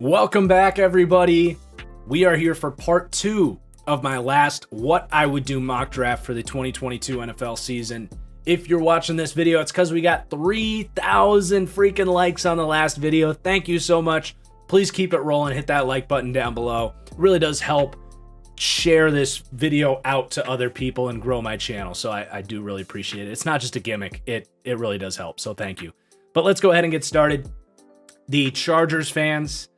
Welcome back, everybody. We are here for part 2 of my last What I Would Do mock draft for the 2022 NFL season. If you're watching this video, it's because we got 3,000 freaking likes on the last video. Thank you so much. Please keep it rolling. Hit that like button down below. It really does help share this video out to other people and grow my channel. So I do really appreciate it. It's not just a gimmick. It really does help. So thank you. But let's go ahead and get started. The Chargers fans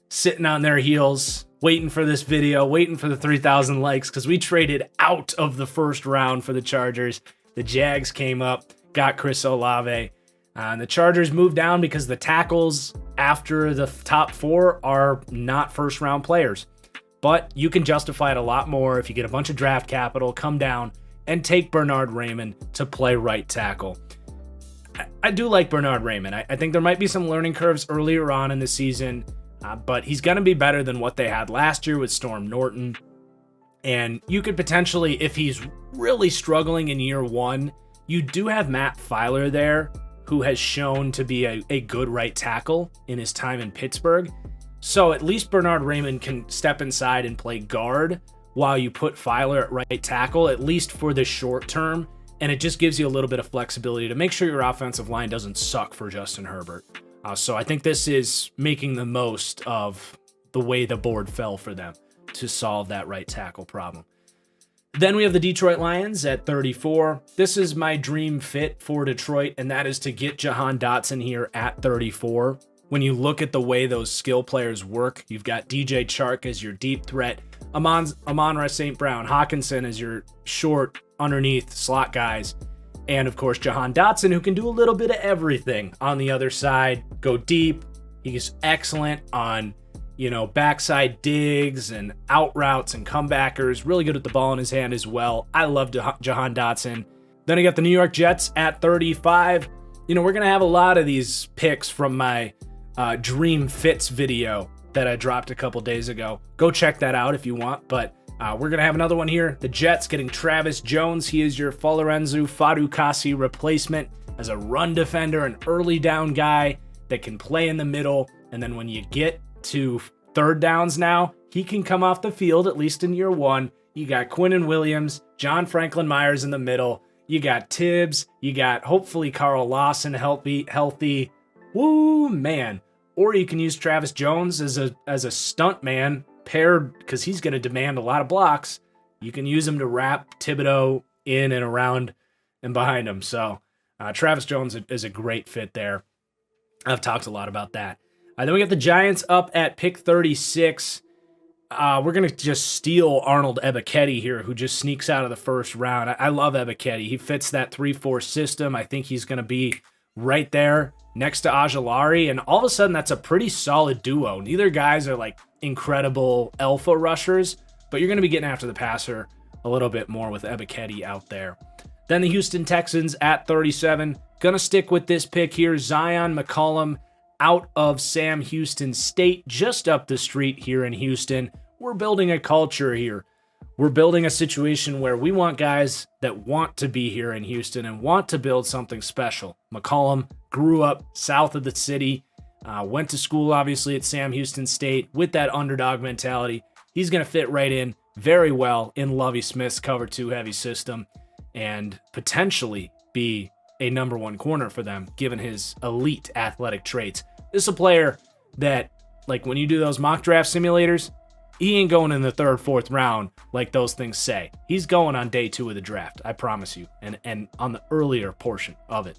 sitting on their heels, waiting for this video, waiting for the 3,000 likes, because we traded out of the first round for the Chargers. The Jags came up, got Chris Olave. And the Chargers moved down because the tackles after the top 4 are not first-round players. But you can justify it a lot more if you get a bunch of draft capital, come down, and take Bernhard Raimann to play right tackle. I do like Bernhard Raimann. I think there might be some learning curves earlier on in the season, but he's going to be better than what they had last year with Storm Norton. And you could potentially, if he's really struggling in year 1, you do have Matt Filer there, who has shown to be a good right tackle in his time in Pittsburgh. So at least Bernhard Raimann can step inside and play guard while you put Filer at right tackle, at least for the short term. And it just gives you a little bit of flexibility to make sure your offensive line doesn't suck for Justin Herbert. So I think this is making the most of the way the board fell for them to solve that right tackle problem. Then we have the Detroit Lions at 34. This is my dream fit for Detroit, and that is to get Jahan Dotson here at 34. When you look at the way those skill players work, you've got DJ Chark as your deep threat, Amon-Ra St. Brown, Hawkinson as your short, underneath slot guys, and of course Jahan Dotson, who can do a little bit of everything on the other side, go deep. He's excellent on, backside digs and out routes and comebackers, really good with the ball in his hand as well. I love Jahan Dotson. Then I got the New York Jets at 35. We're going to have a lot of these picks from my Dream Fits video that I dropped a couple days ago. Go check that out if you want, but we're going to have another one here. The Jets getting Travis Jones. He is your Falorenzo Fatukasi replacement as a run defender, an early down guy that can play in the middle. And then when you get to third downs now, he can come off the field, at least in year 1. You got Quinnen Williams, John Franklin Myers in the middle. You got Tibbs. You got hopefully Carl Lawson healthy. Woo, man. Or you can use Travis Jones as a stunt man paired, because he's going to demand a lot of blocks. You can use him to wrap Thibodeau in and around and behind him. So Travis Jones is a great fit there. I've talked a lot about that. Then we got the Giants up at pick 36. We're going to just steal Arnold Ebiketie here, who just sneaks out of the first round. I love Ebiketie. He fits that 3-4 system. I think he's going to be right there next to Ojulari, and all of a sudden that's a pretty solid duo. Neither guys are like incredible alpha rushers, but you're going to be getting after the passer a little bit more with Ebiketie out there. Then the Houston Texans at 37. Gonna stick with this pick here. Zion McCollum out of Sam Houston State, just up the street here in Houston. We're building a culture here. We're building a situation where we want guys that want to be here in Houston and want to build something special. McCollum grew up south of the city, went to school, obviously, at Sam Houston State with that underdog mentality. He's going to fit right in very well in Lovie Smith's cover 2 heavy system and potentially be a number 1 corner for them, given his elite athletic traits. This is a player that, like, when you do those mock draft simulators, he ain't going in the 3rd, 4th round like those things say. He's going on day 2 of the draft, I promise you, and on the earlier portion of it.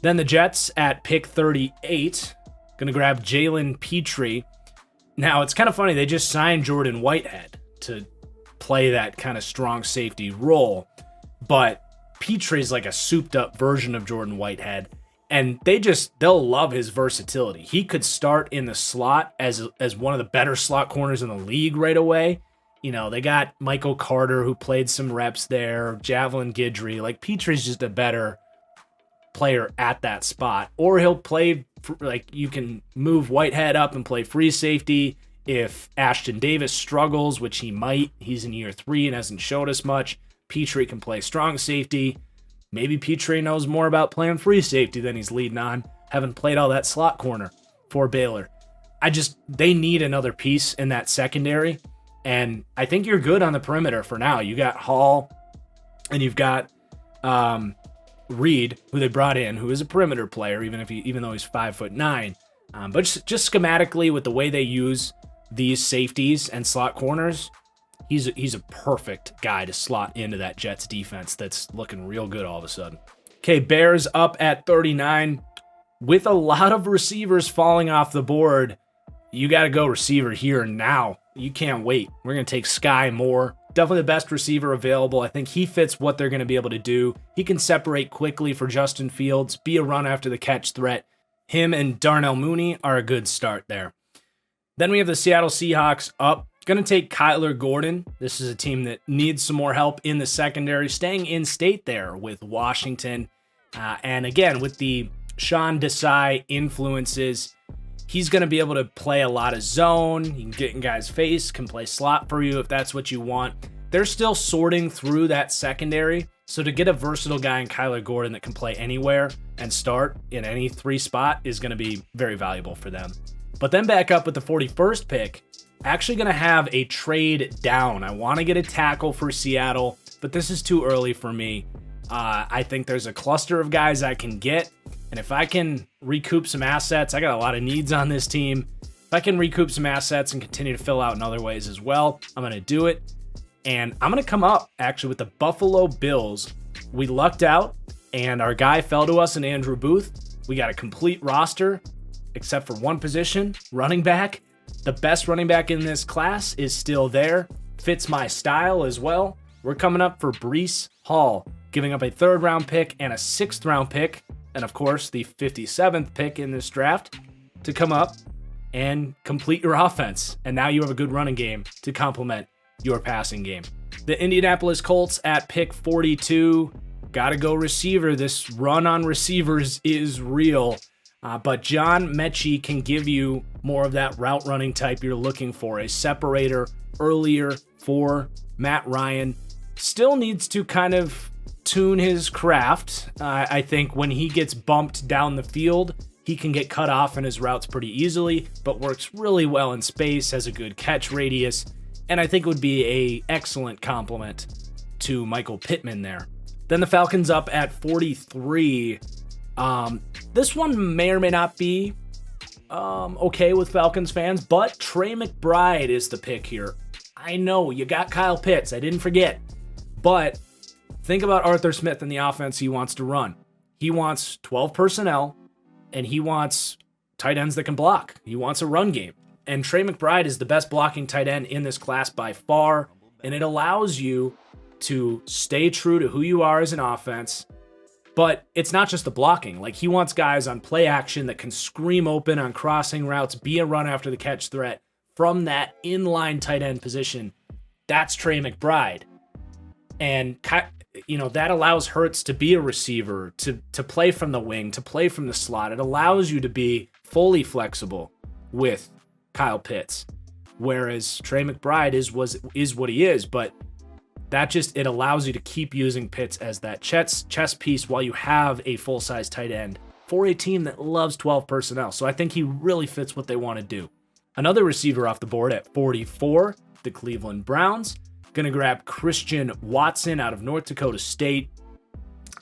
Then the Jets at pick 38, going to grab Jalen Petrie. Now, it's kind of funny. They just signed Jordan Whitehead to play that kind of strong safety role, but Petrie's like a souped-up version of Jordan Whitehead, and they'll love his versatility. He could start in the slot as one of the better slot corners in the league right away. They got Michael Carter, who played some reps there, Javelin Guidry. Like, Petrie's just a better player at that spot. Or he'll play, you can move Whitehead up and play free safety. If Ashton Davis struggles, which he might, he's in year 3 and hasn't showed us much, Petrie can play strong safety. Maybe Petrie knows more about playing free safety than he's leading on, having played all that slot corner for Baylor. they need another piece in that secondary. And I think you're good on the perimeter for now. You got Hall and you've got Reed, who they brought in, who is a perimeter player, even though he's 5'9". But just schematically with the way they use these safeties and slot corners, he's a perfect guy to slot into that Jets defense that's looking real good all of a sudden. Okay, Bears up at 39. With a lot of receivers falling off the board, you got to go receiver here and now. You can't wait. We're going to take Sky Moore. Definitely the best receiver available. I think he fits what they're going to be able to do. He can separate quickly for Justin Fields, be a run after the catch threat. Him and Darnell Mooney are a good start there. Then we have the Seattle Seahawks up. Going to take Kyler Gordon. This is a team that needs some more help in the secondary, staying in state there with Washington. And again, with the Sean Desai influences, he's going to be able to play a lot of zone. He can get in guys' face, can play slot for you if that's what you want. They're still sorting through that secondary. So to get a versatile guy in Kyler Gordon that can play anywhere and start in any 3 spot is going to be very valuable for them. But then back up with the 41st pick, actually going to have a trade down. I want to get a tackle for Seattle, but this is too early for me. I think there's a cluster of guys I can get. And if I can recoup some assets, I got a lot of needs on this team. If I can recoup some assets and continue to fill out in other ways as well, I'm going to do it. And I'm going to come up actually with the Buffalo Bills. We lucked out and our guy fell to us in Andrew Booth. We got a complete roster except for one position, running back. The best running back in this class is still there. Fits my style as well. We're coming up for Breece Hall, giving up a 3rd round pick and a 6th round pick. And of course, the 57th pick in this draft to come up and complete your offense. And now you have a good running game to complement your passing game. The Indianapolis Colts at pick 42. Got to go receiver. This run on receivers is real. But John Mechie can give you more of that route running type you're looking for. A separator earlier for Matt Ryan. Still needs to kind of tune his craft. I think when he gets bumped down the field, he can get cut off in his routes pretty easily, but works really well in space, has a good catch radius, and I think would be a excellent complement to Michael Pittman there. Then the Falcons up at 43. This one may or may not be okay with Falcons fans, but Trey McBride is the pick here. I know you got Kyle Pitts, I didn't forget, but think about Arthur Smith and the offense he wants to run. He wants 12 personnel, and he wants tight ends that can block. He wants a run game. And Trey McBride is the best blocking tight end in this class by far, and it allows you to stay true to who you are as an offense. But it's not just the blocking. Like, he wants guys on play action that can scream open on crossing routes, be a run after the catch threat from that inline tight end position. That's Trey McBride. And that allows Hurts to be a receiver, to play from the wing, to play from the slot. It allows you to be fully flexible with Kyle Pitts, whereas Trey McBride is what he is. But it allows you to keep using Pitts as that chess piece while you have a full-size tight end for a team that loves 12 personnel. So I think he really fits what they want to do. Another receiver off the board at 44, the Cleveland Browns. Going to grab Christian Watson out of North Dakota State.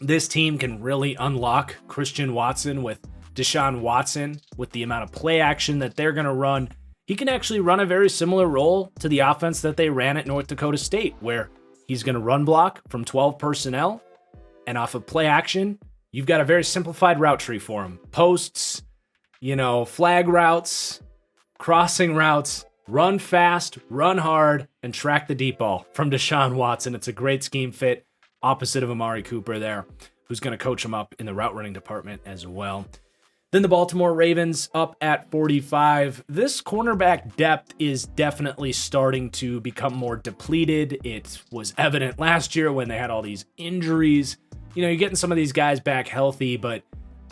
This team can really unlock Christian Watson with Deshaun Watson, with the amount of play action that they're going to run. He can actually run a very similar role to the offense that they ran at North Dakota State, where he's going to run block from 12 personnel, and off of play action, you've got a very simplified route tree for him. Posts, flag routes, crossing routes. Run fast, run hard, and track the deep ball from Deshaun Watson. It's a great scheme fit, opposite of Amari Cooper there, who's going to coach him up in the route running department as well. Then the Baltimore Ravens up at 45. This cornerback depth is definitely starting to become more depleted. It was evident last year when they had all these injuries. You're getting some of these guys back healthy, but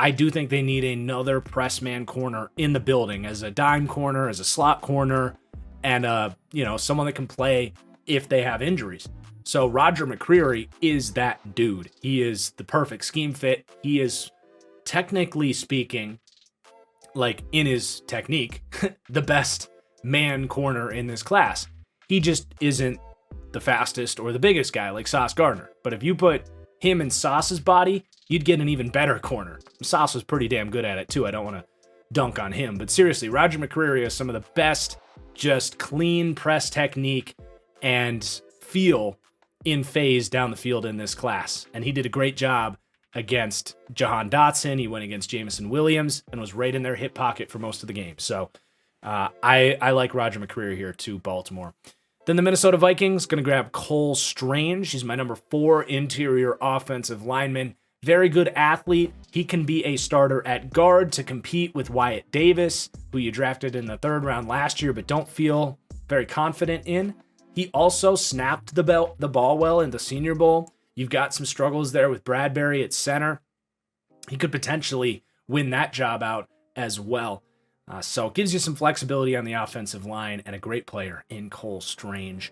I do think they need another press man corner in the building as a dime corner, as a slot corner, and someone that can play if they have injuries. So Roger McCreary is that dude. He is the perfect scheme fit. He is, technically speaking, like in his technique, the best man corner in this class. He just isn't the fastest or the biggest guy like Sauce Gardner. But if you put him in Sauce's body, you'd get an even better corner. Sauce was pretty damn good at it too. I don't want to dunk on him, but seriously, Roger McCreary has some of the best just clean press technique and feel in phase down the field in this class. And he did a great job against Jahan Dotson. He went against Jamison Williams and was right in their hip pocket for most of the game. So I like Roger McCreary here to Baltimore. Then the Minnesota Vikings going to grab Cole Strange. He's my number 4 interior offensive lineman. Very good athlete. He can be a starter at guard to compete with Wyatt Davis, who you drafted in the 3rd round last year, but don't feel very confident in. He also snapped the ball well in the Senior Bowl. You've got some struggles there with Bradbury at center. He could potentially win that job out as well. So it gives you some flexibility on the offensive line and a great player in Cole Strange.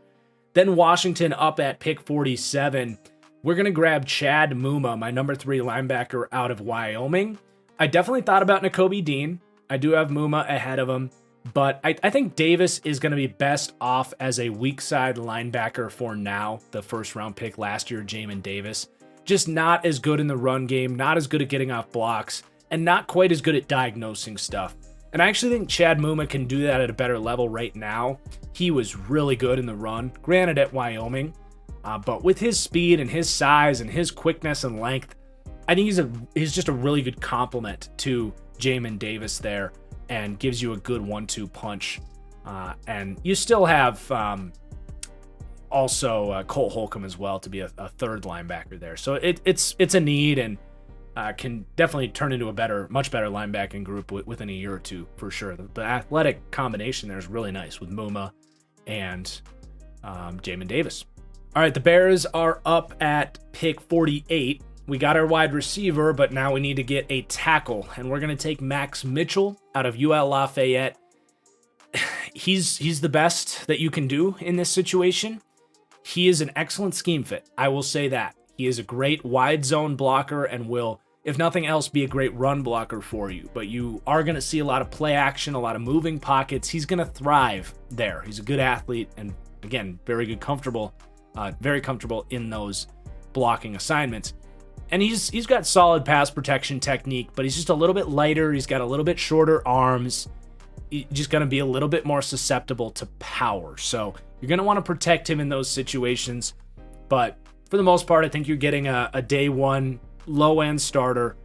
Then Washington up at pick 47. We're going to grab Chad Muma, my number 3 linebacker out of Wyoming. I definitely thought about Nakobe Dean. I do have Muma ahead of him, but I think Davis is going to be best off as a weak side linebacker for now. The 1st round pick last year, Jamin Davis. Just not as good in the run game, not as good at getting off blocks, and not quite as good at diagnosing stuff. And I actually think Chad Muma can do that at a better level right now. He was really good in the run, granted at Wyoming, but with his speed and his size and his quickness and length, I think he's just a really good complement to Jamin Davis there and gives you a good 1-2 punch. And you still have also Cole Holcomb as well to be a 3rd linebacker there. So it's a need and can definitely turn into a much better linebacking group within a year or two for sure. The athletic combination there is really nice with Muma and Jamin Davis. All right, the Bears are up at pick 48. We got our wide receiver, but now we need to get a tackle, and we're going to take Max Mitchell out of UL Lafayette. He's the best that you can do in this situation. He is an excellent scheme fit. I will say that. He is a great wide zone blocker and will, if nothing else, be a great run blocker for you. But you are going to see a lot of play action, a lot of moving pockets. He's going to thrive there. He's a good athlete and, again, very comfortable in those blocking assignments. And he's got solid pass protection technique, but he's just a little bit lighter. He's got a little bit shorter arms. He's just going to be a little bit more susceptible to power. So you're going to want to protect him in those situations. But for the most part, I think you're getting a day 1 low-end starter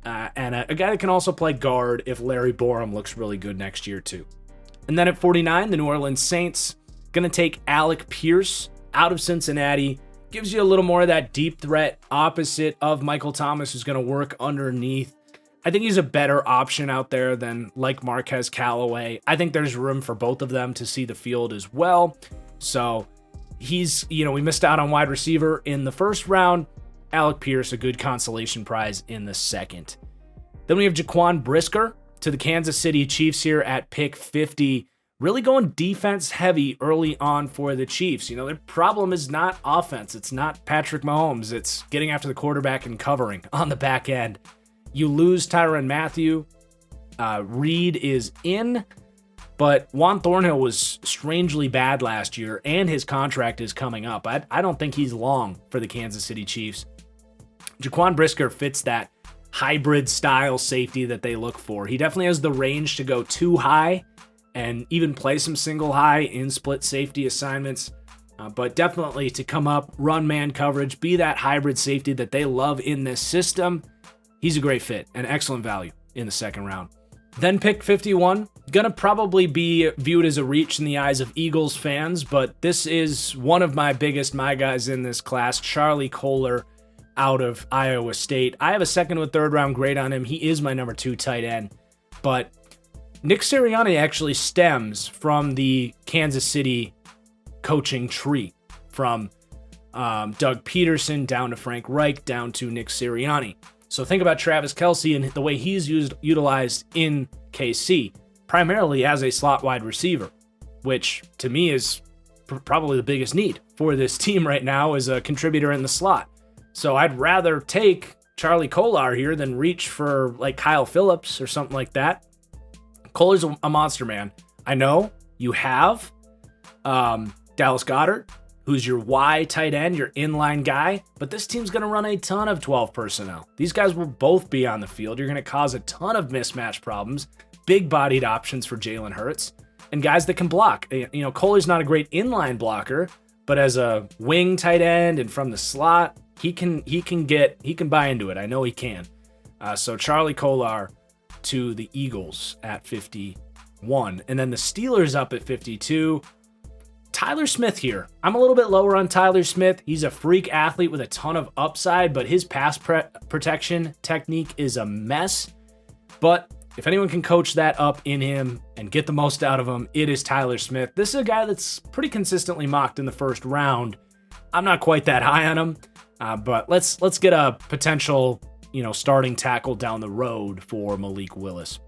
and a guy that can also play guard if Larry Borum looks really good next year too. And then at 49, the New Orleans Saints going to take Alec Pierce out of Cincinnati. Gives you a little more of that deep threat opposite of Michael Thomas, who's going to work underneath. I think he's a better option out there than like Marquez Callaway. I think there's room for both of them to see the field as well. So we missed out on wide receiver in the 1st round. Alec Pierce, a good consolation prize in the 2nd. Then we have Jaquan Brisker to the Kansas City Chiefs here at pick 50. Really going defense heavy early on for the Chiefs. Their problem is not offense. It's not Patrick Mahomes. It's getting after the quarterback and covering on the back end. You lose Tyrann Mathieu. Reed is in, but Juan Thornhill was strangely bad last year, and his contract is coming up. I don't think he's long for the Kansas City Chiefs. Jaquan Brisker fits that hybrid style safety that they look for. He definitely has the range to go too high and even play some single high in split safety assignments, but definitely to come up, run man coverage, be that hybrid safety that they love in this system. He's a great fit and excellent value in the 2nd round. Then pick 51, gonna probably be viewed as a reach in the eyes of Eagles fans, but this is one of my guys in this class, Charlie Kolar out of Iowa State. I have a 2nd or 3rd round grade on him. He is my number 2 tight end, but Nick Sirianni actually stems from the Kansas City coaching tree, from Doug Peterson down to Frank Reich down to Nick Sirianni. So think about Travis Kelce and the way he's utilized in KC, primarily as a slot wide receiver, which to me is probably the biggest need for this team right now as a contributor in the slot. So I'd rather take Charlie Kolar here than reach for like Kyle Phillips or something like that. Kohler's a monster, man. I know you have Dallas Goedert, who's your Y tight end, your inline guy, but this team's going to run a ton of 12 personnel. These guys will both be on the field. You're going to cause a ton of mismatch problems, big-bodied options for Jalen Hurts, and guys that can block. You know, Kohler's not a great inline blocker, but as a wing tight end and from the slot, he can buy into it. I know he can. So Charlie Kolar to the Eagles at 51. And then the Steelers up at 52. Tyler Smith here. I'm a little bit lower on Tyler Smith. He's a freak athlete with a ton of upside, but his pass protection technique is a mess. But if anyone can coach that up in him and get the most out of him, it is Tyler Smith. This is a guy that's pretty consistently mocked in the first round. I'm not quite that high on him, but let's get a potential, starting tackle down the road for Malik Willis.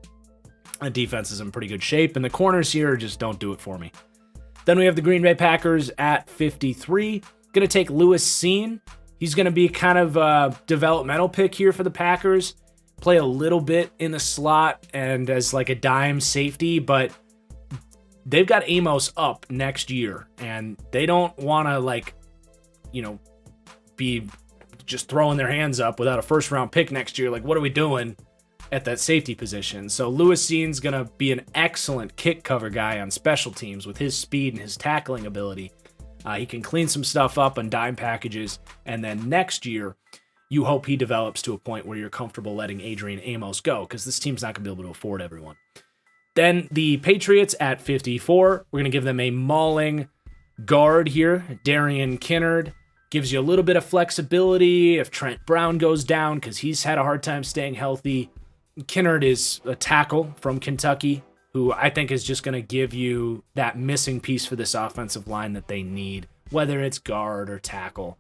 The defense is in pretty good shape, and the corners here just don't do it for me. Then we have the Green Bay Packers at 53. Going to take Lewis Cine. He's going to be kind of a developmental pick here for the Packers. Play a little bit in the slot and as like a dime safety, but they've got Amos up next year, and they don't want to be just throwing their hands up without a first round pick next year. Like, what are we doing at that safety position? So Lewis Cine's going to be an excellent kick cover guy on special teams with his speed and his tackling ability. He can clean some stuff up on dime packages, and then next year, you hope he develops to a point where you're comfortable letting Adrian Amos go, because this team's not going to be able to afford everyone. Then the Patriots at 54. We're going to give them a mauling guard here. Darian Kinnard gives you a little bit of flexibility if Trent Brown goes down, because he's had a hard time staying healthy. Kinnard is a tackle from Kentucky who I think is just going to give you that missing piece for this offensive line that they need, whether it's guard or tackle,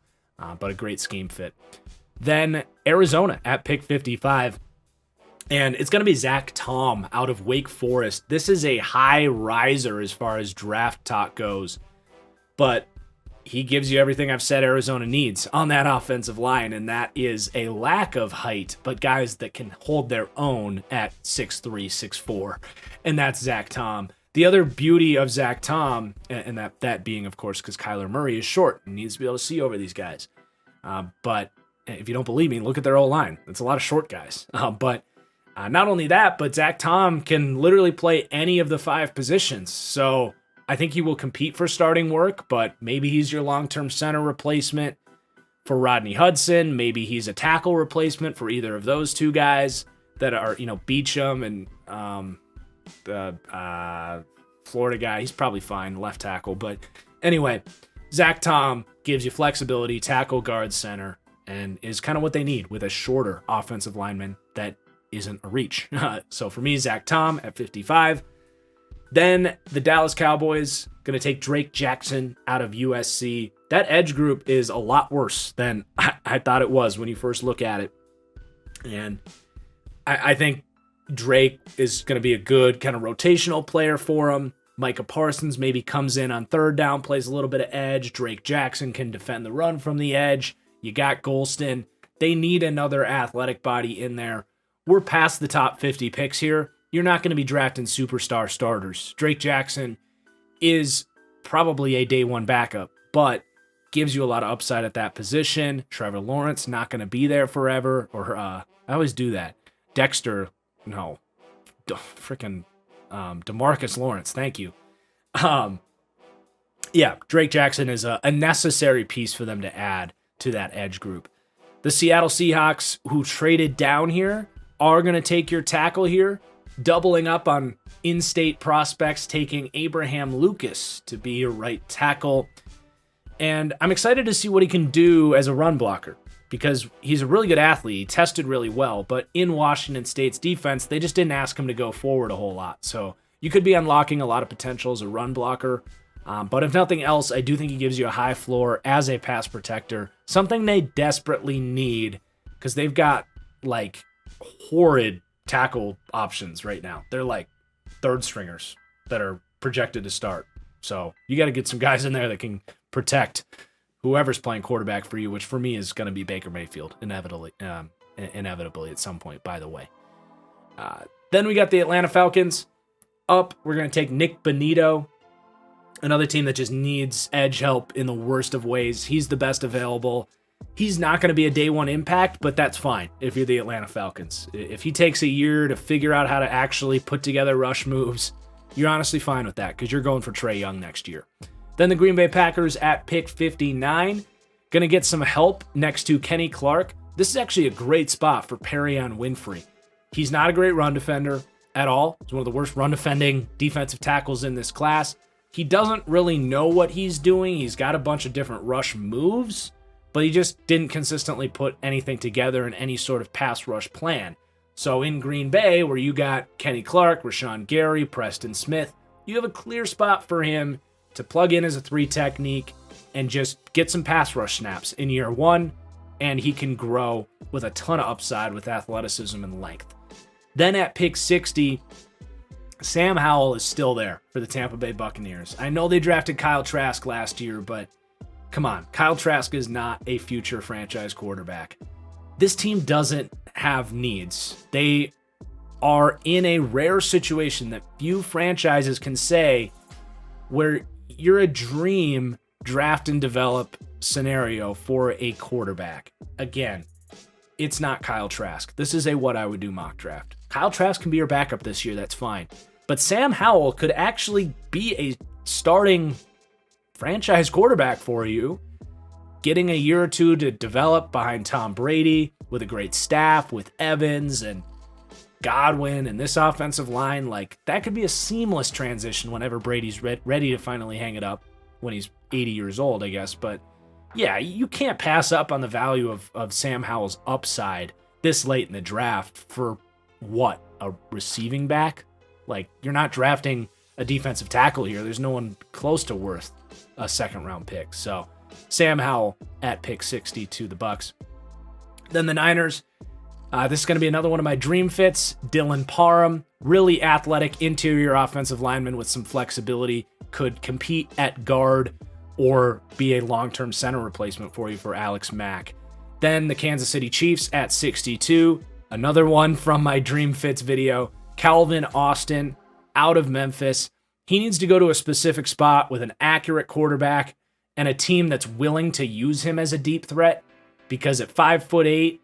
but a great scheme fit. Then Arizona at pick 55, and it's going to be Zach Tom out of Wake Forest. This is a high riser as far as draft talk goes, but he gives you everything I've said Arizona needs on that offensive line, and that is a lack of height, but guys that can hold their own at 6'3", 6'4", and that's Zach Tom. The other beauty of Zach Tom, and that being, of course, because Kyler Murray is short and needs to be able to see over these guys. But if you don't believe me, look at their O-line. It's a lot of short guys. But not only that, but Zach Tom can literally play any of the 5 positions. So I think he will compete for starting work, but maybe he's your long-term center replacement for Rodney Hudson. Maybe he's a tackle replacement for either of those two guys that are, Beachum and the Florida guy. He's probably fine, left tackle. But anyway, Zach Tom gives you flexibility, tackle, guard, center, and is kind of what they need with a shorter offensive lineman that isn't a reach. So for me, Zach Tom at 55. Then the Dallas Cowboys going to take Drake Jackson out of USC. That edge group is a lot worse than I thought it was when you first look at it. And I think Drake is going to be a good kind of rotational player for him. Micah Parsons maybe comes in on third down, plays a little bit of edge. Drake Jackson can defend the run from the edge. You got Golston. They need another athletic body in there. We're past the top 50 picks here. You're not going to be drafting superstar starters. Drake Jackson is probably a day one backup, but gives you a lot of upside at that position. Trevor Lawrence, not going to be there forever. Or I always do that. Dexter, no. Freaking DeMarcus Lawrence, thank you. Yeah, Drake Jackson is a necessary piece for them to add to that edge group. The Seattle Seahawks, who traded down here, are going to take your tackle here, doubling up on in-state prospects, taking Abraham Lucas to be your right tackle. And I'm excited to see what he can do as a run blocker, because he's a really good athlete. He tested really well, but in Washington State's defense, they just didn't ask him to go forward a whole lot. So you could be unlocking a lot of potential as a run blocker. But if nothing else, I do think he gives you a high floor as a pass protector, something they desperately need because they've got like horrid tackle options right now. They're like third stringers that are projected to start. So you got to get some guys in there that can protect whoever's playing quarterback for you, which for me is going to be Baker Mayfield, inevitably at some point, by the way. Then we got the Atlanta Falcons. up, we're going to take Nick Bonito, another team that just needs edge help in the worst of ways. He's the best available. He's not going to be a day one impact, but that's fine if you're the Atlanta Falcons. If he takes a year to figure out how to actually put together rush moves, you're honestly fine with that because you're going for Trae Young next year. Then the Green Bay Packers at pick 59. Going to get some help next to Kenny Clark. This is actually a great spot for Perion Winfrey. He's not a great run defender at all. He's one of the worst run defending defensive tackles in this class. He doesn't really know what he's doing. He's got a bunch of different rush moves, but he just didn't consistently put anything together in any sort of pass rush plan. So in Green Bay, where you got Kenny Clark, Rashawn Gary, Preston Smith, you have a clear spot for him to plug in as a 3 technique and just get some pass rush snaps in year 1, and he can grow with a ton of upside with athleticism and length. Then at pick 60, Sam Howell is still there for the Tampa Bay Buccaneers. I know they drafted Kyle Trask last year, but come on, Kyle Trask is not a future franchise quarterback. This team doesn't have needs. They are in a rare situation that few franchises can say where you're a dream draft and develop scenario for a quarterback. Again, it's not Kyle Trask. This is a what I would do mock draft. Kyle Trask can be your backup this year. That's fine. But Sam Howell could actually be a starting franchise quarterback for you, getting a year or two to develop behind Tom Brady with a great staff with Evans and Godwin and this offensive line. Like, that could be a seamless transition whenever Brady's ready to finally hang it up when he's 80 years old, I guess. But yeah, you can't pass up on the value of Sam Howell's upside this late in the draft for what? A receiving back? Like, you're not drafting a defensive tackle here. There's no one close to worth a second round pick. So Sam Howell at pick 60 to the Bucks. Then the Niners. This is going to be another one of my dream fits. Dylan Parham, really athletic interior offensive lineman with some flexibility, could compete at guard or be a long-term center replacement for you for Alex Mack. Then the Kansas City Chiefs at 62. Another one from my dream fits video. Calvin Austin out of Memphis. He needs to go to a specific spot with an accurate quarterback and a team that's willing to use him as a deep threat, because at 5'8",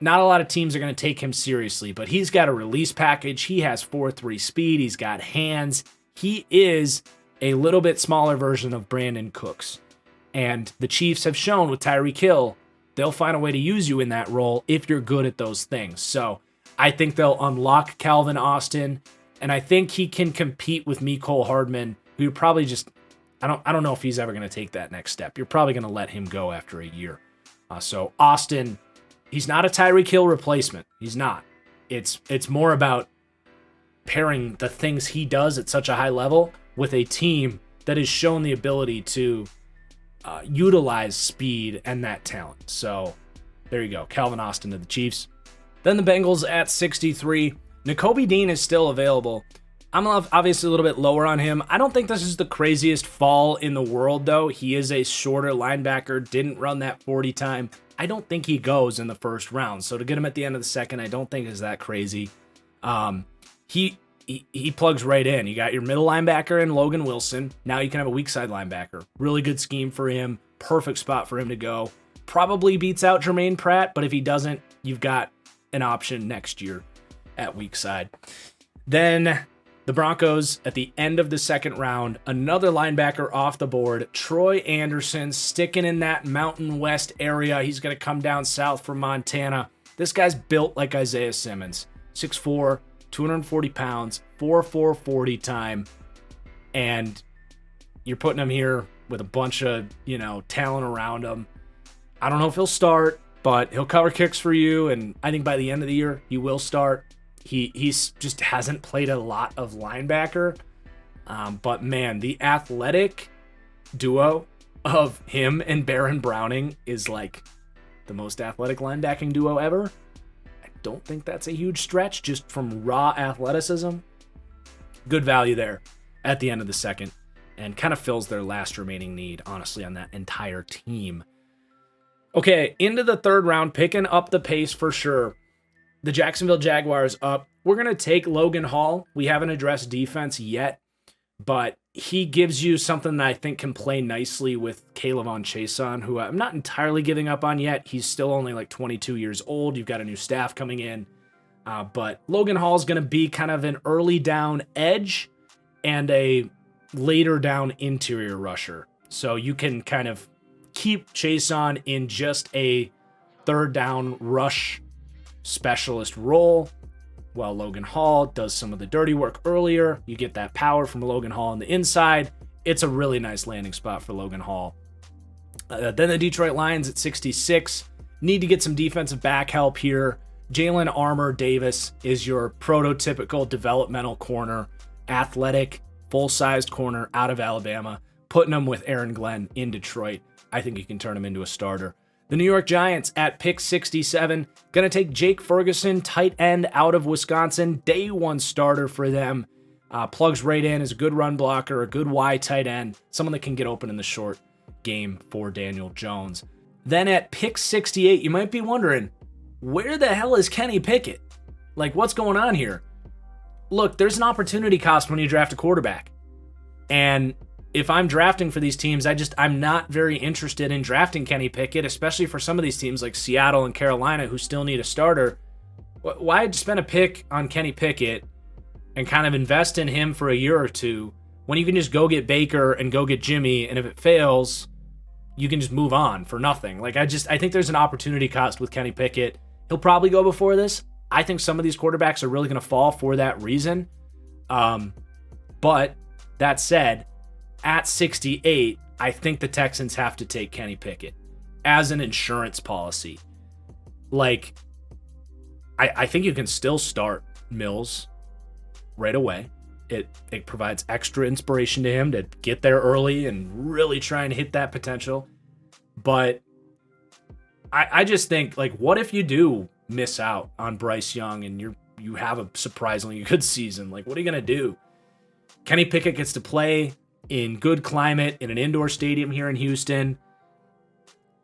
not a lot of teams are going to take him seriously, but he's got a release package. He has 4.3 speed. He's got hands. He is a little bit smaller version of Brandon Cooks. And the Chiefs have shown with Tyreek Hill, they'll find a way to use you in that role if you're good at those things. So I think they'll unlock Calvin Austin, and I think he can compete with Mecole Hardman, who you're probably just, I don't know if he's ever going to take that next step. You're probably going to let him go after a year. So Austin, he's not a Tyreek Hill replacement. He's not. It's more about pairing the things he does at such a high level with a team that has shown the ability to utilize speed and that talent. So there you go. Calvin Austin to the Chiefs. Then the Bengals at 63. Nakobe Dean is still available. I'm obviously a little bit lower on him. I don't think this is the craziest fall in the world, though. He is a shorter linebacker, didn't run that 40 time. I don't think he goes in the first round. So to get him at the end of the second, I don't think is that crazy. He plugs right in. You got your middle linebacker in Logan Wilson. Now you can have a weak side linebacker. Really good scheme for him. Perfect spot for him to go. Probably beats out Jermaine Pratt, but if he doesn't, you've got an option next year at weak side. Then the Broncos at the end of the second round, another linebacker off the board, Troy Anderson, sticking in that Mountain West area. He's going to come down south from Montana. This guy's built like Isaiah Simmons. 6'4", 240 pounds, 4.4 40 time, and you're putting him here with a bunch of, talent around him. I don't know if he'll start, but he'll cover kicks for you, and I think by the end of the year, he will start. He's just hasn't played a lot of linebacker, but man, the athletic duo of him and Baron Browning is like the most athletic linebacking duo ever. I don't think that's a huge stretch, just from raw athleticism. Good value there at the end of the second, and kind of fills their last remaining need, honestly, on that entire team. Okay, into the third round, picking up the pace for sure. The Jacksonville Jaguars up we're going to take Logan Hall. We haven't addressed defense yet, but he gives you something that I think can play nicely with Kayvon Chason, who I'm not entirely giving up on yet. He's still only like 22 years old. You've got a new staff coming in. But Logan Hall is going to be kind of an early down edge and a later down interior rusher. So you can kind of keep Chason in just a third down rush specialist role while Logan Hall does some of the dirty work earlier. You get that power from Logan Hall on the inside. It's a really nice landing spot for Logan Hall. Then the Detroit Lions at 66 need to get some defensive back help here. Jalen Armour Davis is your prototypical developmental corner, athletic, full-sized corner out of Alabama, putting him with Aaron Glenn in Detroit. I think you can turn him into a starter. The New York Giants at pick 67, going to take Jake Ferguson, tight end out of Wisconsin, day one starter for them. Plugs right in as a good run blocker, a good Y tight end, someone that can get open in the short game for Daniel Jones. Then at pick 68, you might be wondering, where the hell is Kenny Pickett? Like, what's going on here? Look, there's an opportunity cost when you draft a quarterback. And if I'm drafting for these teams, I'm not very interested in drafting Kenny Pickett, especially for some of these teams like Seattle and Carolina who still need a starter. Why spend a pick on Kenny Pickett and kind of invest in him for a year or two when you can just go get Baker and go get Jimmy, and if it fails, you can just move on for nothing. Like, I think there's an opportunity cost with Kenny Pickett. He'll probably go before this. I think some of these quarterbacks are really going to fall for that reason. But that said, at 68, I think the Texans have to take Kenny Pickett as an insurance policy. Like, I think you can still start Mills right away. It provides extra inspiration to him to get there early and really try and hit that potential. But I just think, like, what if you do miss out on Bryce Young and you have a surprisingly good season? Like, what are you going to do? Kenny Pickett gets to play in good climate in an indoor stadium here in Houston.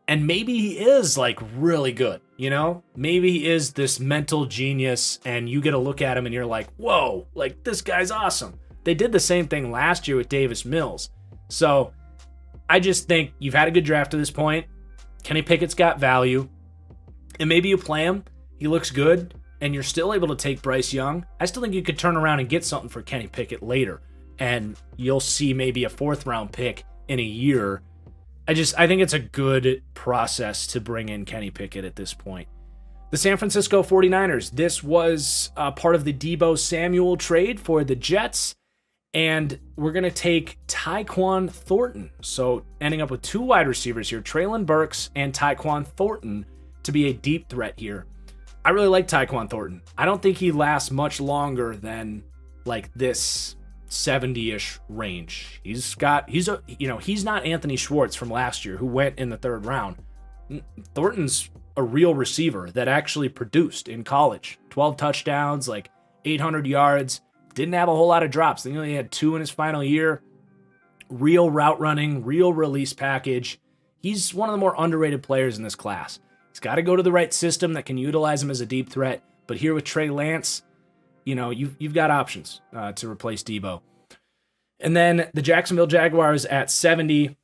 And maybe he is, like, really good, you know? Maybe he is this mental genius and you get a look at him and you're like, whoa, like, this guy's awesome. They did the same thing last year with Davis Mills. So I just think you've had a good draft to this point. Kenny Pickett's got value. And maybe you play him, he looks good, and you're still able to take Bryce Young. I still think you could turn around and get something for Kenny Pickett later. And you'll see maybe a 4th round pick in a year. I think it's a good process to bring in Kenny Pickett at this point. The San Francisco 49ers. This was part of the Deebo Samuel trade for the Jets. And we're going to take Tyquan Thornton. So ending up with 2 wide receivers here, Treylon Burks and Tyquan Thornton, to be a deep threat here. I really like Tyquan Thornton. I don't think he lasts much longer than like this 70-ish range. He's not Anthony Schwartz from last year who went in the 3rd round. Thornton's a real receiver that actually produced in college. 12 touchdowns, like 800 yards. Didn't have a whole lot of drops. I think he only had 2 in his final year. Real route running, real release package. He's one of the more underrated players in this class. He's got to go to the right system that can utilize him as a deep threat. But here with Trey Lance, you've got options to replace Deebo. And then the Jacksonville Jaguars at 70.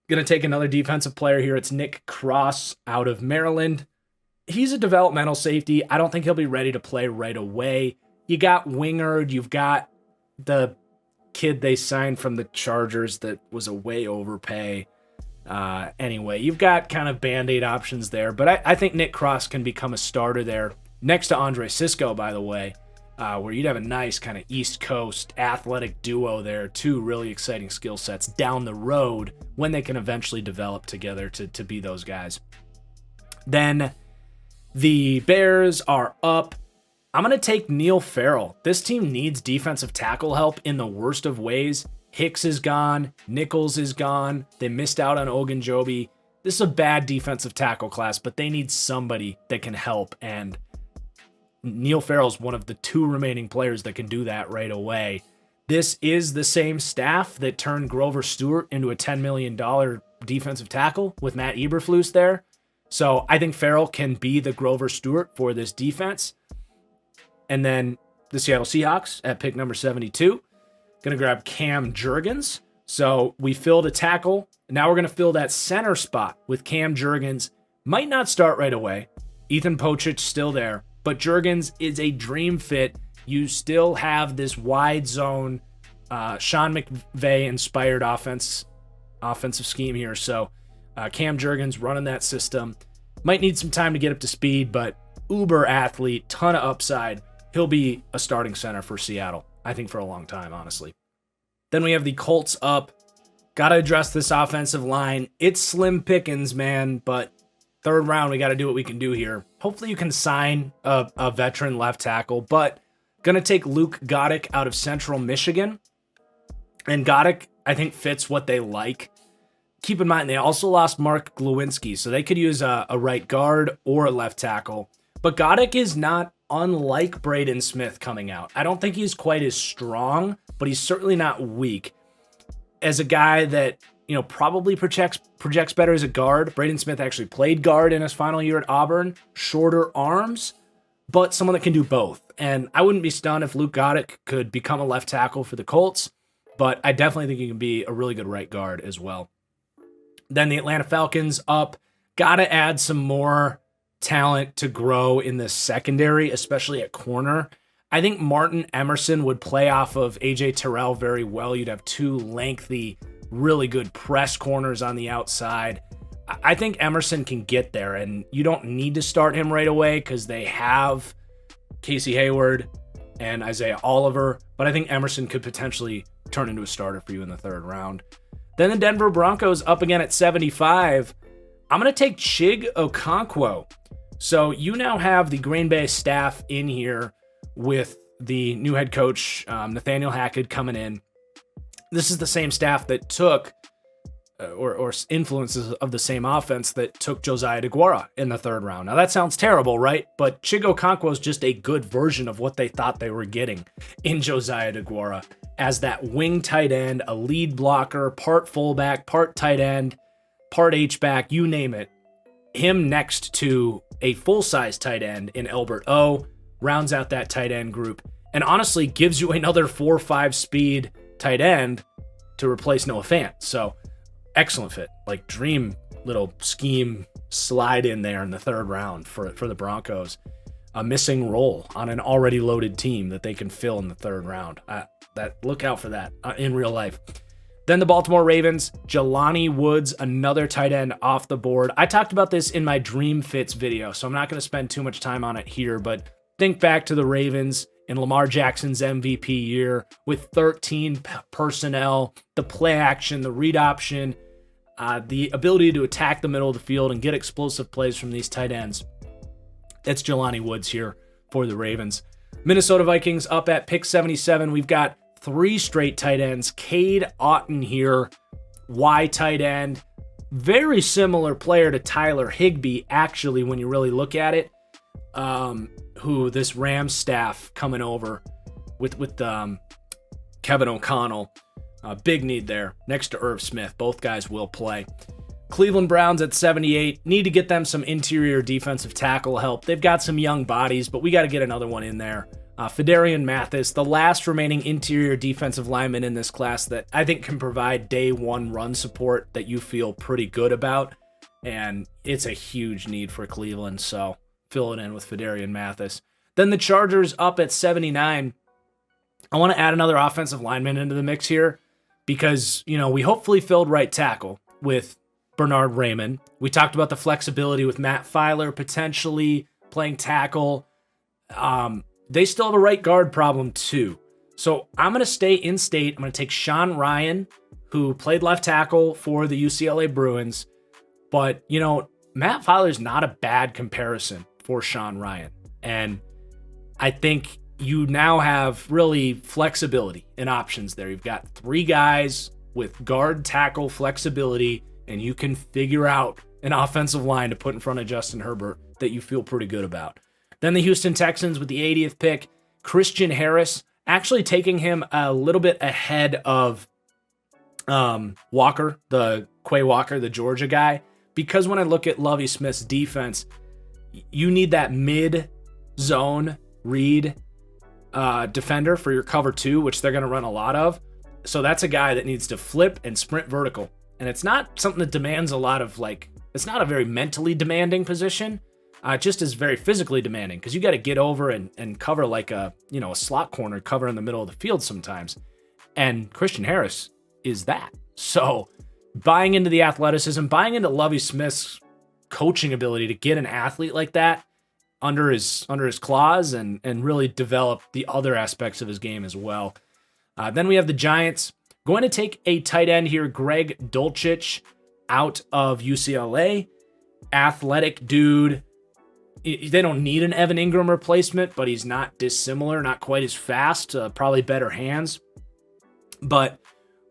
Going to take another defensive player here. It's Nick Cross out of Maryland. He's a developmental safety. I don't think he'll be ready to play right away. You got Wingard. You've got the kid they signed from the Chargers that was a way overpay. Anyway, you've got kind of Band-Aid options there. But I think Nick Cross can become a starter there. Next to Andre Sisco, by the way, where you'd have a nice kind of East Coast athletic duo there. 2 really exciting skill sets down the road when they can eventually develop together to be those guys. Then the Bears are up. I'm going to take Neil Farrell. This team needs defensive tackle help in the worst of ways. Hicks is gone. Nichols is gone. They missed out on Ogunjobi. This is a bad defensive tackle class, but they need somebody that can help. And Neil Farrell's one of the 2 remaining players that can do that right away. This is the same staff that turned Grover Stewart into a $10 million defensive tackle with Matt Eberflus there. So I think Farrell can be the Grover Stewart for this defense. And then the Seattle Seahawks at pick number 72. Going to grab Cam Jurgens. So we filled a tackle. Now we're going to fill that center spot with Cam Jurgens. Might not start right away. Ethan Pocic still there, but Jurgens is a dream fit. You still have this wide zone, Sean McVay inspired offensive scheme here. So Cam Jurgens running that system. Might need some time to get up to speed, but uber athlete, ton of upside. He'll be a starting center for Seattle, I think, for a long time, honestly. Then we have the Colts up. Got to address this offensive line. It's slim pickings, man, but third round, we got to do what we can do here. Hopefully you can sign a veteran left tackle, but going to take Luke Goddick out of Central Michigan. And Goddick, I think, fits what they like. Keep in mind, they also lost Mark Glowinski, so they could use a right guard or a left tackle. But Goddick is not unlike Braden Smith coming out. I don't think he's quite as strong, but he's certainly not weak. As a guy that, probably projects better as a guard, Braden Smith actually played guard in his final year at Auburn. Shorter arms, but someone that can do both. And I wouldn't be stunned if Luke Goddick could become a left tackle for the Colts, but I definitely think he can be a really good right guard as well. Then the Atlanta Falcons up. Got to add some more talent to grow in the secondary, especially at corner. I think Martin Emerson would play off of AJ Terrell very well. You'd have two lengthy, really good press corners on the outside. I think Emerson can get there, and you don't need to start him right away because they have Casey Hayward and Isaiah Oliver, but I think Emerson could potentially turn into a starter for you in the third round. Then the Denver Broncos up again at 75. I'm going to take Chig Okonkwo. So you now have the Green Bay staff in here with the new head coach, Nathaniel Hackett, coming in. This is the same staff that took, or influences of the same offense that took Josiah DeGuara in the third round. Now that sounds terrible, right? But Chig Okonkwo is just a good version of what they thought they were getting in Josiah DeGuara as that wing tight end, a lead blocker, part fullback, part tight end, part H-back, you name it. Him next to a full-size tight end in Albert O rounds out that tight end group and honestly gives you another 4-5 speed tight end to replace Noah Fant. So excellent fit, like dream little scheme slide in there in the third round for the Broncos. A missing role on an already loaded team that they can fill in the third round. Look out for that in real life. Then the Baltimore Ravens, Jelani Woods, another tight end off the board. I talked about this in my Dream Fits video, so I'm not going to spend too much time on it here, but think back to the Ravens in Lamar Jackson's MVP year with 13 personnel, the play action, the read option, the ability to attack the middle of the field and get explosive plays from these tight ends. That's Jelani Woods here for the Ravens. Minnesota Vikings up at pick 77. We've got 3 straight tight ends. Cade Otton here, Y tight end. Very similar player to Tyler Higbee, actually, when you really look at it. Who this Rams staff coming over with Kevin O'Connell. Big need there next to Irv Smith. Both guys will play. Cleveland Browns at 78. Need to get them some interior defensive tackle help. They've got some young bodies, but we got to get another one in there. Fedarian Mathis, the last remaining interior defensive lineman in this class that I think can provide day one run support that you feel pretty good about. And it's a huge need for Cleveland, so fill it in with Fedarian Mathis. Then the Chargers up at 79. I want to add another offensive lineman into the mix here because, we hopefully filled right tackle with Bernard Raymond. We talked about the flexibility with Matt Filer potentially playing tackle. They still have a right guard problem too. So I'm going to stay in state. I'm going to take Sean Ryan, who played left tackle for the UCLA Bruins. But, Matt Filer's not a bad comparison for Sean Ryan. And I think you now have really flexibility and options there. You've got 3 guys with guard tackle flexibility, and you can figure out an offensive line to put in front of Justin Herbert that you feel pretty good about. Then the Houston Texans with the 80th pick, Christian Harris, actually taking him a little bit ahead of Walker, the Quay Walker, the Georgia guy, because when I look at Lovie Smith's defense, you need that mid-zone read defender for your cover 2, which they're going to run a lot of. So that's a guy that needs to flip and sprint vertical. And it's not something that demands a lot of it's not a very mentally demanding position. It just is very physically demanding because you got to get over and cover like a slot corner cover in the middle of the field sometimes. And Christian Harris is that. So buying into the athleticism, buying into Lovie Smith's coaching ability to get an athlete like that under his claws and really develop the other aspects of his game as well. Then we have the Giants going to take a tight end here, Greg Dulcich, out of UCLA. Athletic dude. They don't need an Evan Ingram replacement, but he's not dissimilar, not quite as fast, probably better hands. But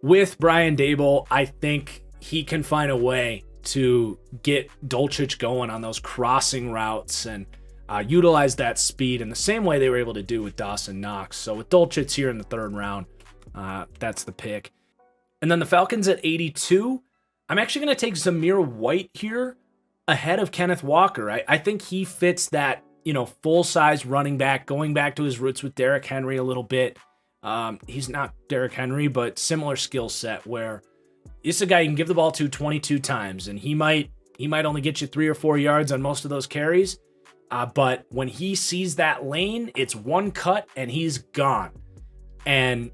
with Brian Daboll, I think he can find a way to get Dulcich going on those crossing routes and utilize that speed in the same way they were able to do with Dawson Knox. So with Dulcich here in the 3rd round, that's the pick. And then the Falcons at 82, I'm actually going to take Zamir White here ahead of Kenneth Walker. I think he fits that, full-size running back, going back to his roots with Derrick Henry a little bit. He's not Derrick Henry, but similar skill set where it's a guy you can give the ball to 22 times, and he might only get you 3 or 4 yards on most of those carries. But when he sees that lane, it's one cut and he's gone. And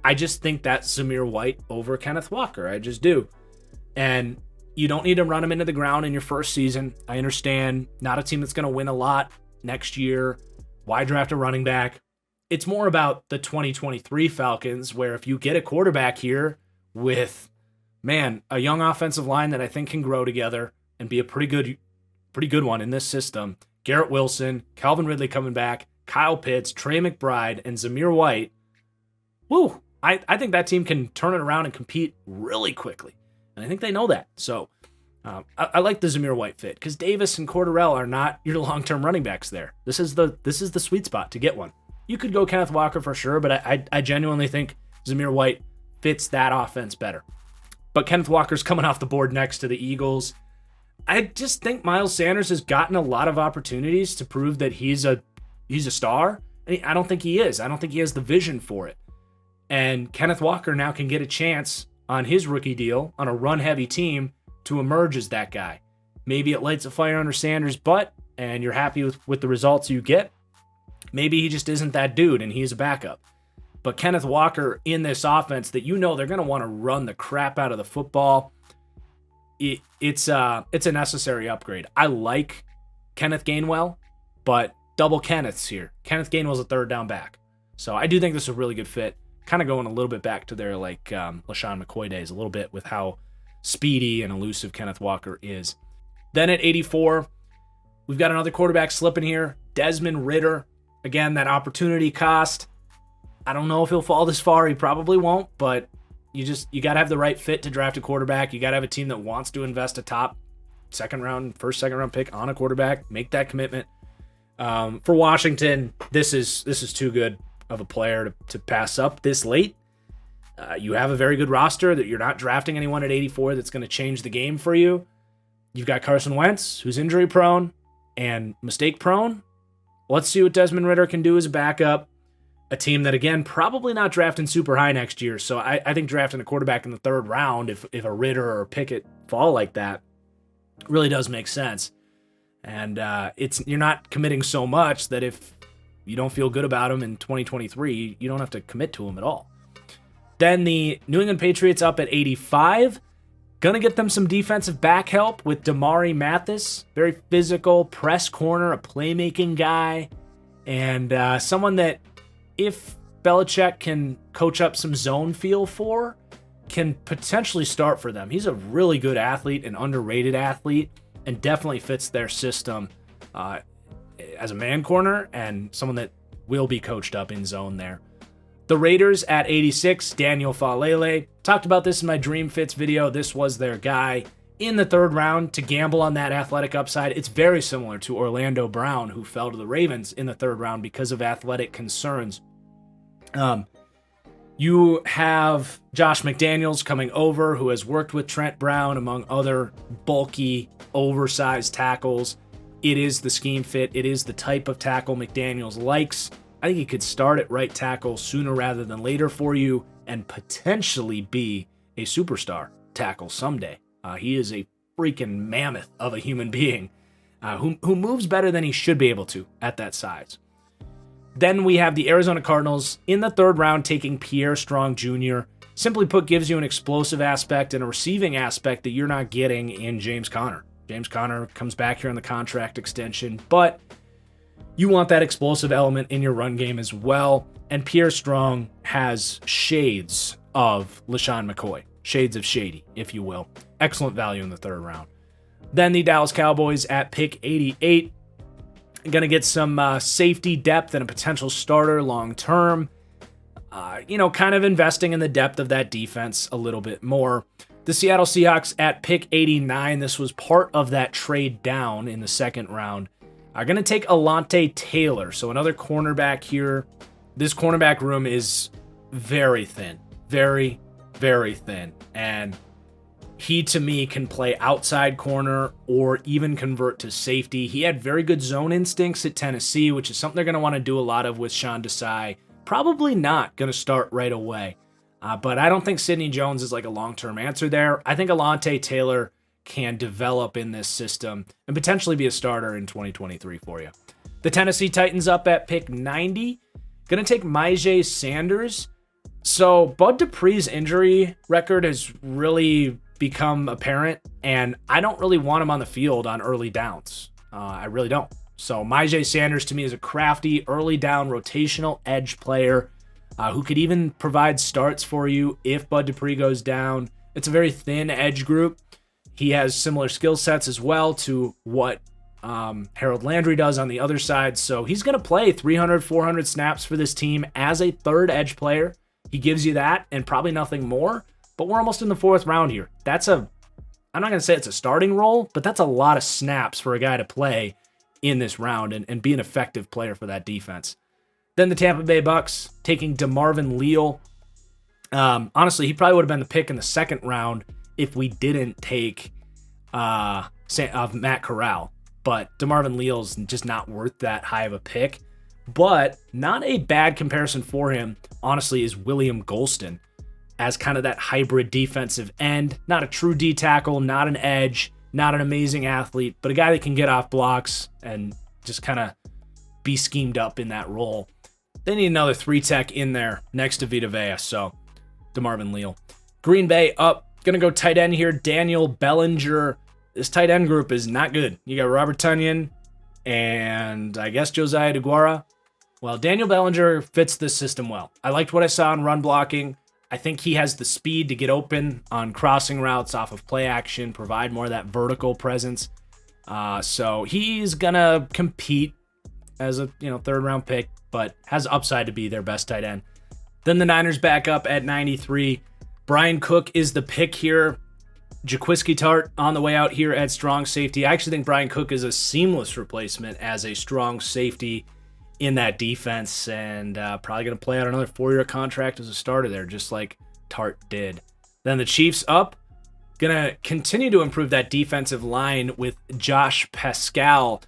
I just think that's Zamir White over Kenneth Walker. I just do. And you don't need to run him into the ground in your first season. I understand, not a team that's going to win a lot next year. Why draft a running back? It's more about the 2023 Falcons, where if you get a quarterback here with, a young offensive line that I think can grow together and be a pretty good one in this system. Garrett Wilson, Calvin Ridley coming back, Kyle Pitts, Trey McBride, and Zamir White. Woo! I think that team can turn it around and compete really quickly. And I think they know that. So I like the Zamir White fit because Davis and Cordarrelle are not your long-term running backs there. This is the sweet spot to get one. You could go Kenneth Walker for sure, but I genuinely think Zamir White fits that offense better. But Kenneth Walker's coming off the board next to the Eagles. I just think Miles Sanders has gotten a lot of opportunities to prove that he's a star. I don't think he is. I don't think he has the vision for it. And Kenneth Walker now can get a chance on his rookie deal on a run-heavy team to emerge as that guy. Maybe it lights a fire under Sanders' butt and you're happy with the results you get. Maybe he just isn't that dude and he's a backup. But Kenneth Walker in this offense that they're going to want to run the crap out of the football, it's a necessary upgrade. I like Kenneth Gainwell, but double Kenneth's here. Kenneth Gainwell's a 3rd down back. So I do think this is a really good fit. Kind of going a little bit back to their LaShawn McCoy days a little bit with how speedy and elusive Kenneth Walker is. Then at 84, we've got another quarterback slipping here, Desmond Ridder. Again, that opportunity cost. I don't know if he'll fall this far. He probably won't, but you got to have the right fit to draft a quarterback. You got to have a team that wants to invest a top second round pick on a quarterback. Make that commitment. For Washington, this is too good of a player to pass up this late. You have a very good roster that you're not drafting anyone at 84 that's going to change the game for you. You've got Carson Wentz, who's injury prone and mistake prone. Let's see what Desmond Ridder can do as a backup. A team that, again, probably not drafting super high next year. So I think drafting a quarterback in the 3rd round, if a Ridder or a Pickett fall like that, really does make sense. And you're not committing so much that if you don't feel good about him in 2023, you don't have to commit to him at all. Then the New England Patriots up at 85. Gonna get them some defensive back help with Damari Mathis. Very physical, press corner, a playmaking guy. And someone that, if Belichick can coach up some zone feel for, can potentially start for them. He's a really good athlete, an underrated athlete, and definitely fits their system as a man corner and someone that will be coached up in zone there. The Raiders at 86, Daniel Falele. Talked about this in my Dream Fits video. This was their guy in the 3rd round to gamble on that athletic upside. It's very similar to Orlando Brown, who fell to the Ravens in the 3rd round because of athletic concerns. You have Josh McDaniels coming over, who has worked with Trent Brown, among other bulky, oversized tackles. It is the scheme fit. It is the type of tackle McDaniels likes. I think he could start at right tackle sooner rather than later for you and potentially be a superstar tackle someday. He is a freaking mammoth of a human being who moves better than he should be able to at that size. Then we have the Arizona Cardinals in the third round taking Pierre Strong Jr. Simply put, gives you an explosive aspect and a receiving aspect that you're not getting in James Conner. James Conner comes back here on the contract extension, but you want that explosive element in your run game as well. And Pierre Strong has shades of LaShawn McCoy, shades of shady, if you will. Excellent value in the third round. Then the Dallas Cowboys at pick 88. Going to get some safety depth and a potential starter long term. Kind of investing in the depth of that defense a little bit more. The Seattle Seahawks at pick 89. This was part of that trade down in the second round. Are going to take Alontae Taylor. So another cornerback here. This cornerback room is very thin. Very, very thin. And he, to me, can play outside corner or even convert to safety. He had very good zone instincts at Tennessee, which is something they're going to want to do a lot of with Sean Desai. Probably not going to start right away. But I don't think Sidney Jones is like a long-term answer there. I think Alontae Taylor can develop in this system and potentially be a starter in 2023 for you. The Tennessee Titans up at pick 90. Going to take Myjai Sanders. So Bud Dupree's injury record has really become apparent, and I don't really want him on the field on early downs. I really don't. So Myjai Sanders to me is a crafty early down rotational edge player who could even provide starts for you if Bud Dupree goes down. It's a very thin edge group. He has similar skill sets as well to what Harold Landry does on the other side. So he's going to play 300, 400 snaps for this team as a third edge player. He gives you that and probably nothing more. But we're almost in the fourth round here. I'm not going to say it's a starting role, but that's a lot of snaps for a guy to play in this round and be an effective player for that defense. Then the Tampa Bay Bucks taking DeMarvin Leal. Honestly, he probably would have been the pick in the second round if we didn't take Matt Corral. But DeMarvin Leal's just not worth that high of a pick. But not a bad comparison for him, honestly, is William Golston as kind of that hybrid defensive end. Not a true D tackle, not an edge, not an amazing athlete, but a guy that can get off blocks and just kind of be schemed up in that role. They need another 3-tech in there next to Vita Vea, so DeMarvin Leal. Green Bay up. Going to go tight end here, Daniel Bellinger. This tight end group is not good. You got Robert Tonyan and I guess Josiah DeGuara. Well, Daniel Bellinger fits this system well. I liked what I saw in run blocking. I think he has the speed to get open on crossing routes off of play action, provide more of that vertical presence. So he's going to compete as a third round pick, but has upside to be their best tight end. Then the Niners back up at 93. Brian Cook is the pick here. Jaquiski Tart on the way out here at strong safety. I actually think Brian Cook is a seamless replacement as a strong safety in that defense, and probably going to play out another 4-year contract as a starter there, just like Tart did. Then the Chiefs up. Going to continue to improve that defensive line with Josh Pascal.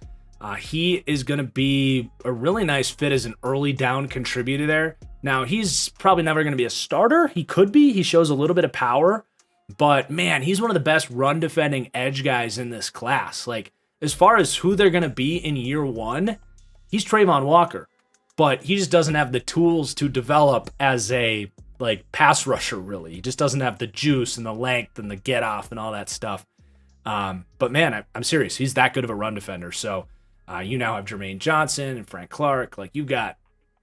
He is going to be a really nice fit as an early down contributor there. Now, he's probably never going to be a starter. He could be. He shows a little bit of power. But, man, he's one of the best run-defending edge guys in this class. Like, as far as who they're going to be in year one, he's Trayvon Walker. But he just doesn't have the tools to develop as a, pass rusher, really. He just doesn't have the juice and the length and the get-off and all that stuff. But, man, I'm serious. He's that good of a run defender. So, you now have Jermaine Johnson and Frank Clark. Like, you got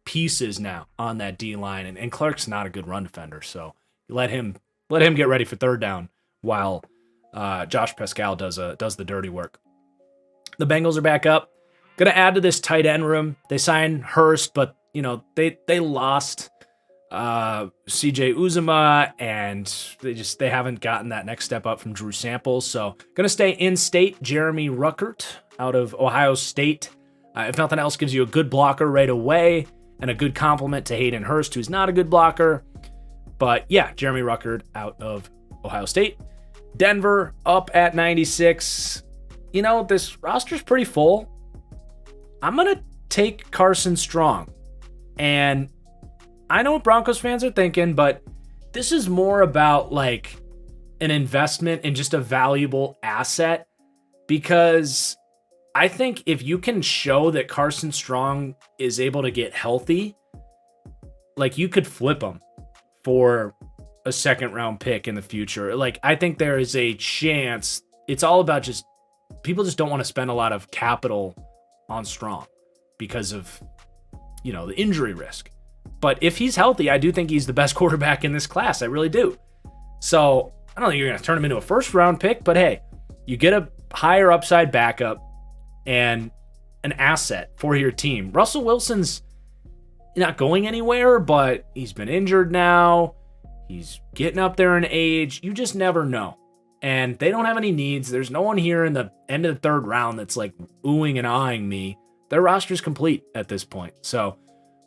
pieces now on that D-line. And Clark's not a good run defender. So, let him get ready for third down while Josh Pascal does the dirty work. The Bengals are back up. Going to add to this tight end room. They signed Hurst, but they lost CJ Uzomah, and they haven't gotten that next step up from Drew Samples. So going to stay in state. Jeremy Ruckert out of Ohio State. If nothing else, gives you a good blocker right away and a good complement to Hayden Hurst, who's not a good blocker. But yeah, Jeremy Ruckert out of Ohio State. Denver up at 96. This roster's pretty full. I'm going to take Carson Strong. And I know what Broncos fans are thinking, but this is more about like an investment in just a valuable asset, because I think if you can show that Carson Strong is able to get healthy, like you could flip him for a second round pick in the future. Like I think there is a chance. It's all about just people just don't want to spend a lot of capital on Strong because of, the injury risk. But if he's healthy, I do think he's the best quarterback in this class. I really do. So I don't think you're going to turn him into a first round pick, but hey, you get a higher upside backup and an asset for your team. Russell Wilson's not going anywhere, but he's been injured now. He's getting up there in age. You just never know. And they don't have any needs. There's no one here in the end of the third round that's like oohing and ahhing me. Their roster's complete at this point. So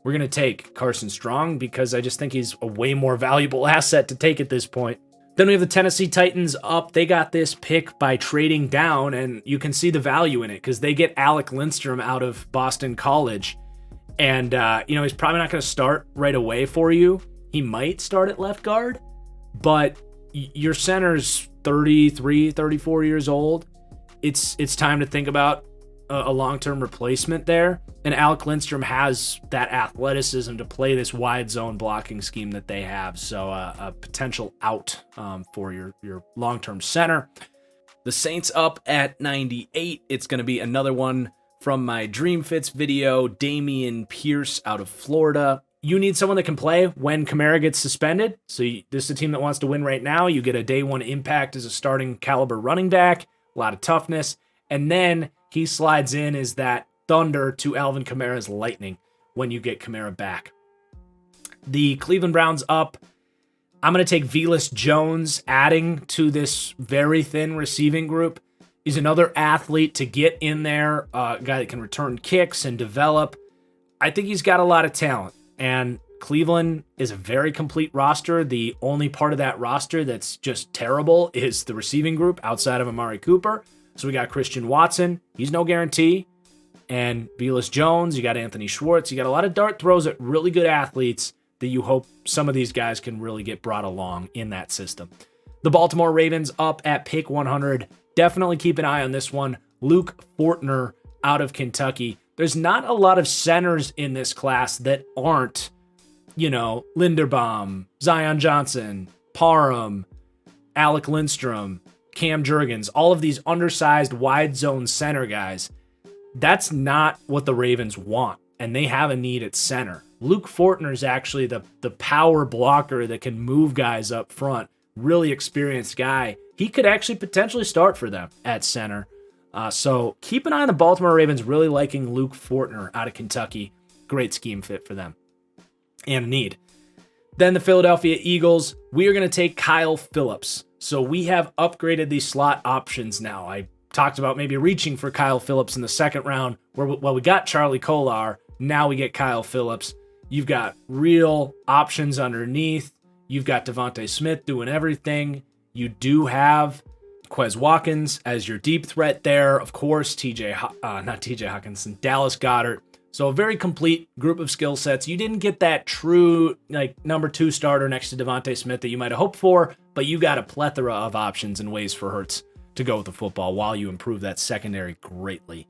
we're going to take Carson Strong because I just think he's a way more valuable asset to take at this point. Then we have the Tennessee Titans up. They got this pick by trading down, and you can see the value in it because they get Alec Lindstrom out of Boston College. And, he's probably not going to start right away for you. He might start at left guard, but your center's 33, 34 years old. It's time to think about a long-term replacement there. And Alec Lindstrom has that athleticism to play this wide zone blocking scheme that they have. So a potential out for your long-term center. The Saints up at 98. It's going to be another one from my Dream Fits video, Dameon Pierce out of Florida. You need someone that can play when Kamara gets suspended. So this is a team that wants to win right now. You get a day one impact as a starting caliber running back, a lot of toughness. And then he slides in as that thunder to Alvin Kamara's lightning when you get Kamara back. The Cleveland Browns up. I'm going to take Velus Jones, adding to this very thin receiving group. He's another athlete to get in there, a guy that can return kicks and develop. I think he's got a lot of talent, and Cleveland is a very complete roster. The only part of that roster that's just terrible is the receiving group outside of Amari Cooper. So we got Christian Watson. He's no guarantee. And Velus Jones, you got Anthony Schwartz. You got a lot of dart throws at really good athletes that you hope some of these guys can really get brought along in that system. The Baltimore Ravens up at pick 100. Definitely keep an eye on this one. Luke Fortner out of Kentucky. There's not a lot of centers in this class that aren't, Linderbaum, Zion Johnson, Parham, Alec Lindstrom, Cam Jurgens, all of these undersized wide zone center guys. That's not what the Ravens want, and they have a need at center. Luke Fortner is actually the power blocker that can move guys up front. Really experienced guy. He could actually potentially start for them at center. So keep an eye on the Baltimore Ravens really liking Luke Fortner out of Kentucky. Great scheme fit for them. And a need. Then the Philadelphia Eagles, we are going to take Kyle Phillips. So we have upgraded these slot options now. I talked about maybe reaching for Kyle Phillips in the second round. We got Charlie Kolar. Now we get Kyle Phillips. You've got real options underneath. You've got Devontae Smith doing everything. You do have Quez Watkins as your deep threat there. Of course, not TJ Hawkinson, Dallas Goedert. So a very complete group of skill sets. You didn't get that true number 2 starter next to Devontae Smith that you might have hoped for, but you got a plethora of options and ways for Hurts to go with the football while you improve that secondary greatly.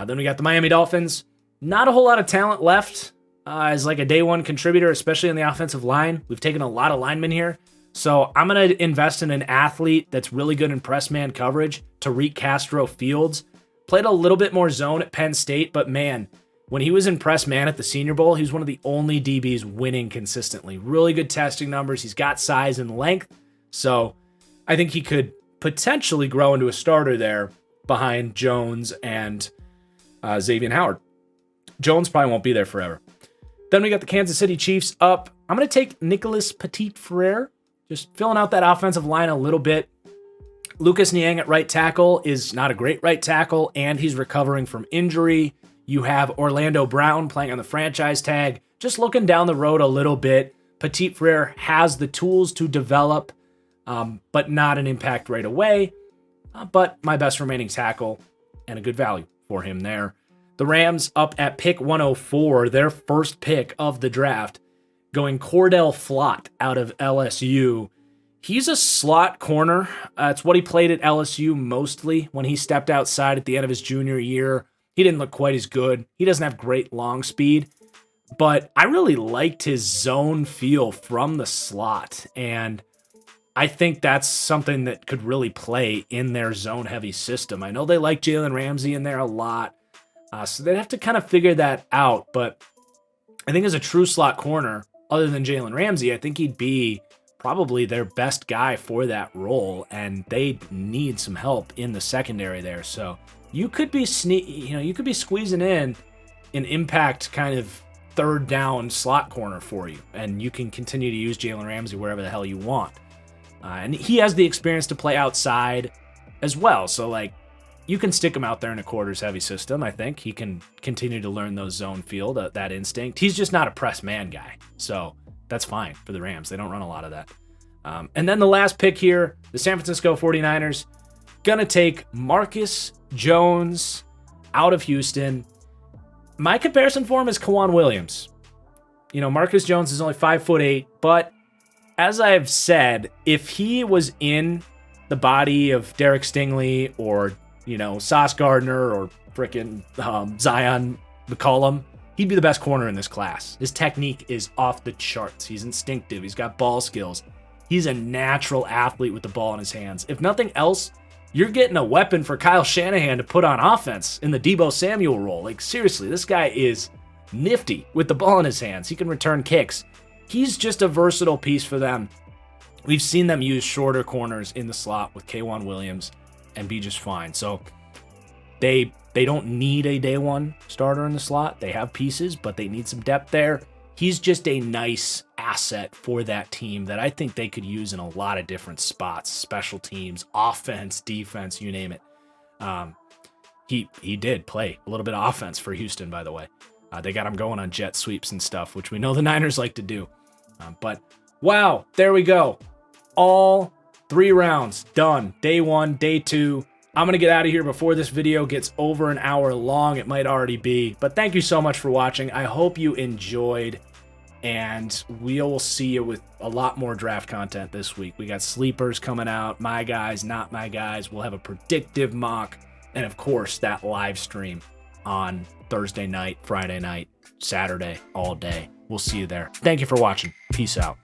Then we got the Miami Dolphins. Not a whole lot of talent left as like a day one contributor, especially on the offensive line. We've taken a lot of linemen here. So I'm going to invest in an athlete that's really good in press man coverage, Tariq Castro Fields. Played a little bit more zone at Penn State, but man, when he was in press man at the Senior Bowl, he was one of the only DBs winning consistently. Really good testing numbers. He's got size and length. So I think he could potentially grow into a starter there behind Jones and Xavier Howard. Jones probably won't be there forever. Then we got the Kansas City Chiefs up. I'm going to take Nicholas Petit-Frere, just filling out that offensive line a little bit. Lucas Niang at right tackle is not a great right tackle, and he's recovering from injury. You have Orlando Brown playing on the franchise tag. Just looking down the road a little bit, Petit-Frere has the tools to develop, but not an impact right away. But my best remaining tackle and a good value for him there. The Rams up at pick 104, their first pick of the draft, going Cordell Flott out of LSU. He's a slot corner. It's what he played at LSU mostly. When he stepped outside at the end of his junior year, he didn't look quite as good. He doesn't have great long speed, but I really liked his zone feel from the slot, and I think that's something that could really play in their zone-heavy system. I know they like Jalen Ramsey in there a lot, so they'd have to kind of figure that out, but I think as a true slot corner, other than Jalen Ramsey, I think he'd be probably their best guy for that role, and they need some help in the secondary there. So you could be you could be squeezing in an impact kind of third down slot corner for you, and you can continue to use Jalen Ramsey wherever the hell you want. And he has the experience to play outside as well. So like, you can stick him out there in a quarters heavy system. I think he can continue to learn those zone field, that instinct. He's just not a press man guy. So that's fine for the Rams. They don't run a lot of that. And then the last pick here, the San Francisco 49ers, gonna take Marcus Jones out of Houston. My comparison for him is Kwan Williams. You know, Marcus Jones is only 5'8", but as I've said, if he was in the body of Derek Stingley or, you know, Sauce Gardner or frickin' Zion McCollum, he'd be the best corner in this class. His technique is off the charts. He's instinctive. He's got ball skills. He's a natural athlete with the ball in his hands. If nothing else, you're getting a weapon for Kyle Shanahan to put on offense in the Deebo Samuel role. Like, seriously, this guy is nifty with the ball in his hands. He can return kicks. He's just a versatile piece for them. We've seen them use shorter corners in the slot with Kwan Williams and be just fine. So they don't need a day one starter in the slot. They have pieces, but they need some depth there. He's just a nice asset for that team that I think they could use in a lot of different spots, special teams, offense, defense, you name it. He did play a little bit of offense for Houston, by the way. They got him going on jet sweeps and stuff, which we know the Niners like to do. But wow, there we go. All 3 rounds done. Day 1, day 2. I'm going to get out of here before this video gets over an hour long. It might already be. But thank you so much for watching. I hope you enjoyed. And we will see you with a lot more draft content this week. We got sleepers coming out. My guys, not my guys. We'll have a predictive mock. And of course, that live stream on Thursday night, Friday night, Saturday, all day. We'll see you there. Thank you for watching. Peace out.